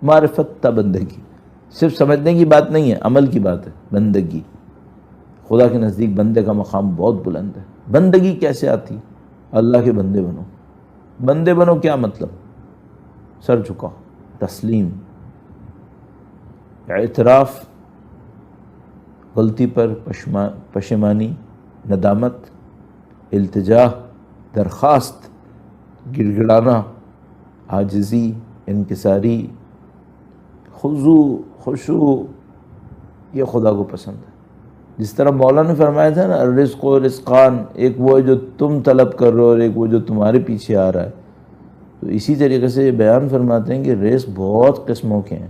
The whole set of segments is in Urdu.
معرفت تا بندگی، صرف سمجھنے کی بات نہیں ہے، عمل کی بات ہے، بندگی۔ خدا کے نزدیک بندے کا مقام بہت بلند ہے۔ بندگی کیسے آتی؟ اللہ کے بندے بنو۔ بندے بنو کیا مطلب؟ سر جھکا، تسلیم، اعتراف، غلطی پر پشیمانی، ندامت، التجا، درخواست، گڑگڑانا، عاجزی، انکساری، خضوع، یہ خدا کو پسند ہے۔ جس طرح مولا نے فرمایا تھا نا الرزق و رزقان، ایک وہ ہے جو تم طلب کر رہے ہو اور ایک وہ جو تمہارے پیچھے آ رہا ہے، تو اسی طریقے سے یہ بیان فرماتے ہیں کہ رزق بہت قسموں کے ہیں۔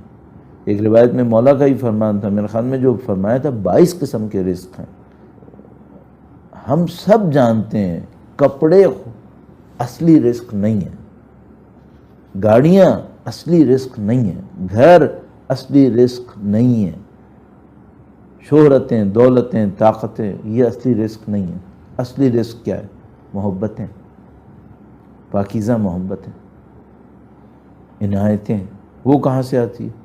ایک روایت میں مولا کا ہی فرمان تھا، میرے خیال میں جو فرمایا تھا 22 قسم کے رزق ہیں۔ ہم سب جانتے ہیں کپڑے اصلی رزق نہیں ہیں، گاڑیاں اصلی رزق نہیں ہیں، گھر اصلی رزق نہیں ہیں، شہرتیں، دولتیں، طاقتیں، یہ اصلی رزق نہیں ہیں۔ اصلی رزق کیا ہے؟ محبتیں، پاکیزہ محبتیں، عنایتیں۔ وہ کہاں سے آتی ہے؟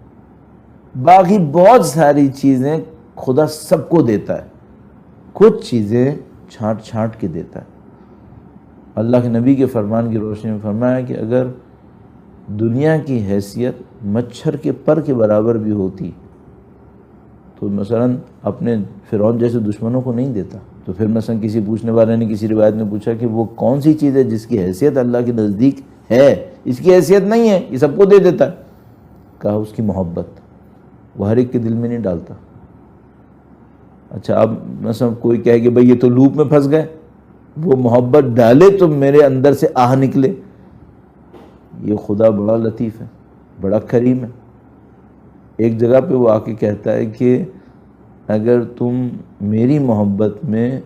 باقی بہت ساری چیزیں خدا سب کو دیتا ہے، کچھ چیزیں چھانٹ چھانٹ کے دیتا ہے۔ اللہ کے نبی کے فرمان کی روشنی میں فرمایا کہ اگر دنیا کی حیثیت مچھر کے پر کے برابر بھی ہوتی تو مثلا اپنے فرعون جیسے دشمنوں کو نہیں دیتا، تو پھر مثلا کسی پوچھنے والے نے کسی روایت میں پوچھا کہ وہ کون سی چیز ہے جس کی حیثیت اللہ کے نزدیک ہے، اس کی حیثیت نہیں ہے، یہ سب کو دے دیتا ہے؟ کہا اس کی محبت، وہ ہر ایک کے دل میں نہیں ڈالتا۔ اچھا اب مثلا کوئی کہے کہ بھئی یہ تو لوپ میں پھنس گئے، وہ محبت ڈالے تو میرے اندر سے آہ نکلے۔ یہ خدا بڑا لطیف ہے، بڑا کریم ہے۔ ایک جگہ پہ وہ آ کے کہتا ہے کہ اگر تم میری محبت میں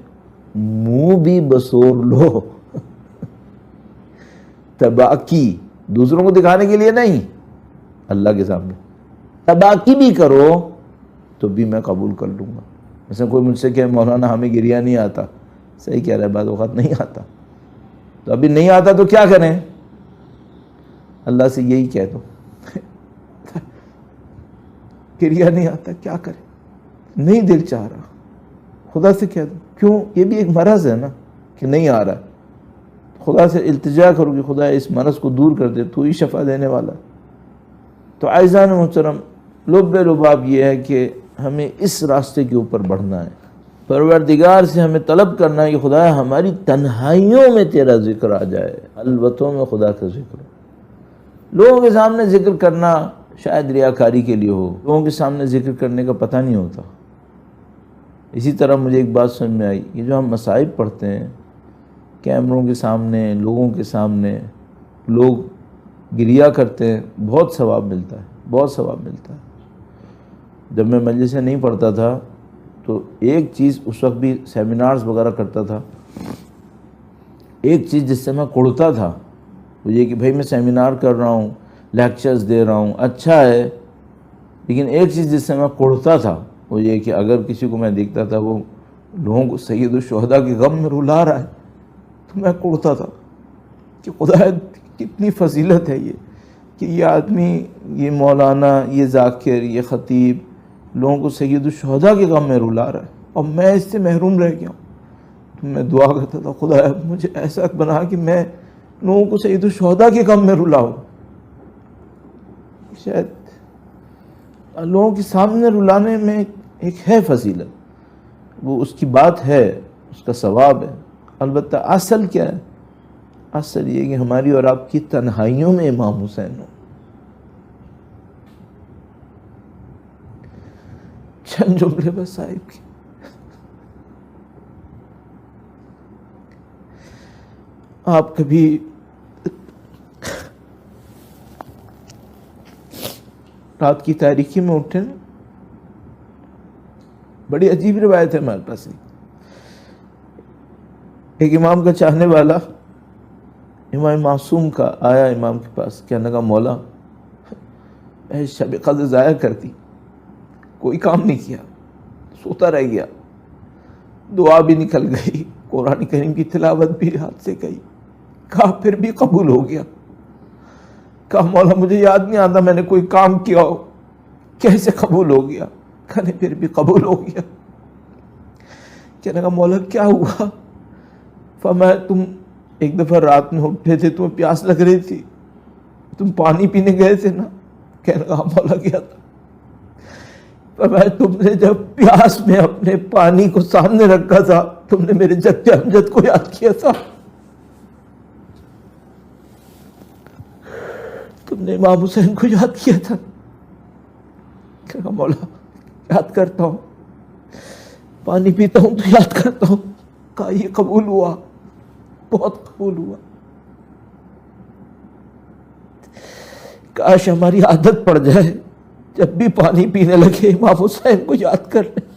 منہ بھی بسور لو، تباکی، دوسروں کو دکھانے کے لیے نہیں، اللہ کے سامنے تباکی بھی کرو تو بھی میں قبول کر لوں گا۔ مثلا کوئی مجھ سے کہ مولانا ہمیں گریا نہیں آتا، صحیح کہہ رہا ہے، بعض اوقات نہیں آتا، تو ابھی نہیں آتا تو کیا کریں؟ اللہ سے یہی کہہ دو گریا نہیں آتا، کیا کریں؟ نہیں دل چاہ رہا، خدا سے کہہ دو۔ کیوں؟ یہ بھی ایک مرض ہے نا کہ نہیں آ رہا، خدا سے التجا کرو کہ خدا اس مرض کو دور کر دے، تو ہی شفا دینے والا۔ تو عزیزان محترم، لب لباب یہ ہے کہ ہمیں اس راستے کے اوپر بڑھنا ہے، پروردگار سے ہمیں طلب کرنا ہے کہ خدا ہماری تنہائیوں میں تیرا ذکر آ جائے، خلوتوں میں خدا کا ذکر ہو۔ لوگوں کے سامنے ذکر کرنا شاید ریاکاری کے لیے ہو، لوگوں کے سامنے ذکر کرنے کا پتہ نہیں ہوتا۔ اسی طرح مجھے ایک بات سمجھ میں آئی، یہ جو ہم مصائب پڑھتے ہیں کیمروں کے سامنے، لوگوں کے سامنے، لوگ گریا کرتے ہیں، بہت ثواب ملتا ہے، بہت ثواب ملتا ہے۔ جب میں مجلس سے نہیں پڑھتا تھا تو ایک چیز، اس وقت بھی سیمینارز وغیرہ کرتا تھا، ایک چیز جس سے میں کڑتا تھا وہ یہ کہ بھائی میں سیمینار کر رہا ہوں، لیکچرز دے رہا ہوں، اچھا ہے، لیکن ایک چیز جس سے میں کڑتا تھا وہ یہ کہ اگر کسی کو میں دیکھتا تھا وہ لوگوں کو سید الشہداء کے غم میں رلا رہا ہے تو میں کڑتا تھا کہ خدا کتنی فضیلت ہے یہ کہ یہ آدمی، یہ مولانا، یہ ذاکر، یہ خطیب لوگوں کو سید الشہداء کے غم میں رلا رہا ہے اور میں اس سے محروم رہ گیا ہوں۔ تو میں دعا کرتا تھا خدا مجھے ایسا بنا کہ میں لوگوں کو سید الشہداء کے غم میں رلاؤں۔ شاید لوگوں کے سامنے رلانے میں ایک ہے فضیلت، وہ اس کی بات ہے، اس کا ثواب ہے، البتہ اصل کیا ہے؟ اصل یہ کہ ہماری اور آپ کی تنہائیوں میں امام حسین ہو۔ چند جملے بس صاحب کی۔ آپ کبھی رات کی تاریکی میں اٹھے نا، بڑی عجیب روایت ہے ہمارے پاس۔ ایک امام کا چاہنے والا امام معصوم کا آیا امام کے پاس، کہنے لگا مولا میں شب قدر ضائع کر دی، کوئی کام نہیں کیا، سوتا رہ گیا، دعا بھی نکل گئی، قرآن کریم کی تلاوت بھی ہاتھ سے گئی، کہا پھر بھی قبول ہو گیا۔ کہا مولا مجھے یاد نہیں آتا میں نے کوئی کام کیا ہو، کیسے قبول ہو گیا؟ کہنے پھر بھی قبول ہو گیا۔ کہنے کا مولا کیا ہوا؟ فرمایا تم ایک دفعہ رات میں اٹھے تھے، تمہیں پیاس لگ رہی تھی، تم پانی پینے گئے تھے نا؟ کہنے کا مولا گیا تھا۔ فرمایا تم نے جب پیاس میں اپنے پانی کو سامنے رکھا تھا تم نے میرے جد امجد کو یاد کیا تھا، تم نے امام حسین کو یاد کیا تھا۔ کہنے کا مولا یاد کرتا ہوں، پانی پیتا ہوں تو یاد کرتا ہوں۔ کہا یہ قبول ہوا، بہت قبول ہوا۔ کاش ہماری عادت پڑ جائے جب بھی پانی پینے لگے امام حسین کو یاد کر لیں۔